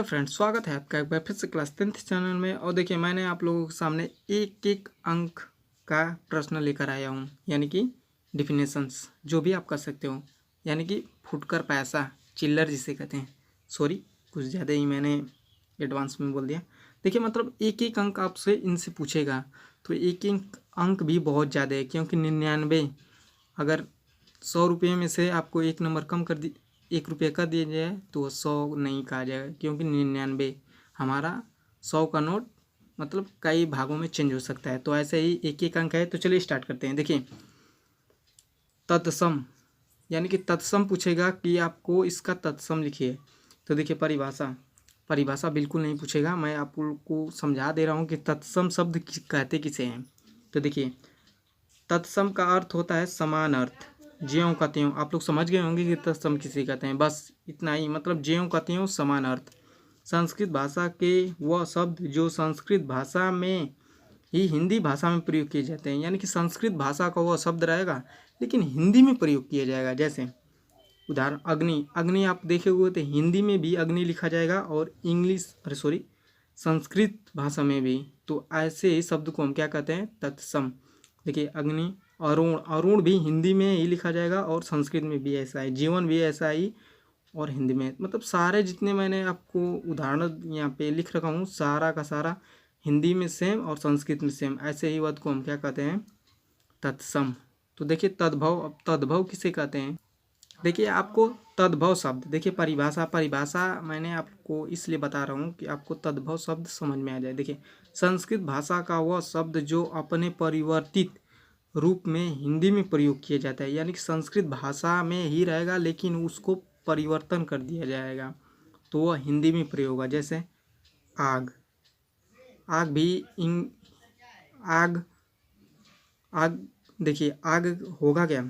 Hello friends, स्वागत है आपका एक बार फिर से क्लास 10th चैनल में। और देखिए, मैंने आप लोगों के सामने एक एक अंक का प्रश्न लेकर आया हूँ, यानी कि डिफिनेशंस जो भी आप कर सकते हो, यानी कि फुटकर पैसा, चिल्लर जिसे कहते हैं। सॉरी, कुछ ज़्यादा ही मैंने एडवांस में बोल दिया। देखिए, मतलब एक एक अंक आपसे इनसे पूछेगा तो एक एक अंक भी बहुत ज़्यादा है, क्योंकि 99 अगर 100 रुपये में से आपको एक नंबर कम कर दी, 1 रुपये कर दिया जाए तो 100 नहीं कहा जाएगा, क्योंकि 99 हमारा 100 का नोट मतलब कई भागों में चेंज हो सकता है। तो ऐसे ही एक एक अंक है। तो चलिए स्टार्ट करते हैं। देखिए, तत्सम यानी कि तत्सम पूछेगा कि आपको इसका तत्सम लिखिए। तो देखिए, परिभाषा बिल्कुल नहीं पूछेगा, मैं आपको समझा दे रहा हूँ कि तत्सम शब्द कहते किसे हैं। तो देखिए, तत्सम का अर्थ होता है समान अर्थ, ज्यों का त्यों। आप लोग समझ गए होंगे कि तत्सम किसे कहते हैं, बस इतना ही, मतलब ज्यों का त्यों समान अर्थ। संस्कृत भाषा के वह शब्द जो संस्कृत भाषा में ही हिंदी भाषा में प्रयोग किए जाते हैं, यानी कि संस्कृत भाषा का वह शब्द रहेगा लेकिन हिंदी में प्रयोग किया जाएगा। जैसे उदाहरण, अग्नि। अग्नि आप देखे हुए तो हिंदी में भी अग्नि लिखा जाएगा और संस्कृत भाषा में भी। तो ऐसे शब्द को हम क्या कहते हैं, तत्सम। देखिए, अग्नि। अरुण, अरुण भी हिंदी में ही लिखा जाएगा और संस्कृत में भी ऐसा है। जीवन भी ऐसा ही और हिंदी में, मतलब सारे जितने मैंने आपको उदाहरण यहाँ पे लिख रखा हूँ, सारा का सारा हिंदी में सेम और संस्कृत में सेम। ऐसे ही वर्ड को हम क्या कहते हैं, तत्सम। तो देखिए, तद्भव। अब तद्भव किसे कहते हैं, देखिए आपको तद्भव शब्द, देखिए परिभाषा मैंने आपको इसलिए बता रहा हूँ कि आपको तद्भव शब्द समझ में आ जाए। देखिए, संस्कृत भाषा का वह शब्द जो अपने परिवर्तित रूप में हिंदी में प्रयोग किया जाता है, यानी कि संस्कृत भाषा में ही रहेगा लेकिन उसको परिवर्तन कर दिया जाएगा तो वह हिंदी में प्रयोग होगा। जैसे आग। आग भी आग आग देखिए, आग होगा क्या,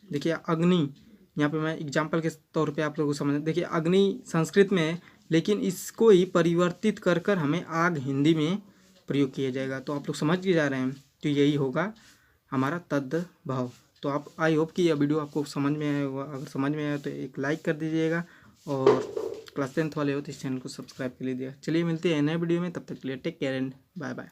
देखिए अग्नि। यहाँ पे मैं एग्जाम्पल के तौर पे आप लोगों को समझ, देखिए अग्नि संस्कृत में है लेकिन इसको ही परिवर्तित कर कर हमें आग हिंदी में प्रयोग किया जाएगा। तो आप लोग समझ के जा रहे हैं, तो यही होगा हमारा तद्भव। तो आप, आई होप कि यह वीडियो आपको समझ में आया होगा। अगर समझ में आया तो एक लाइक कर दीजिएगा और क्लास 10th वाले हो तो इस चैनल को सब्सक्राइब कर लीजिएगा। चलिए मिलते हैं नए वीडियो में, तब तक के लिए take care and bye bye.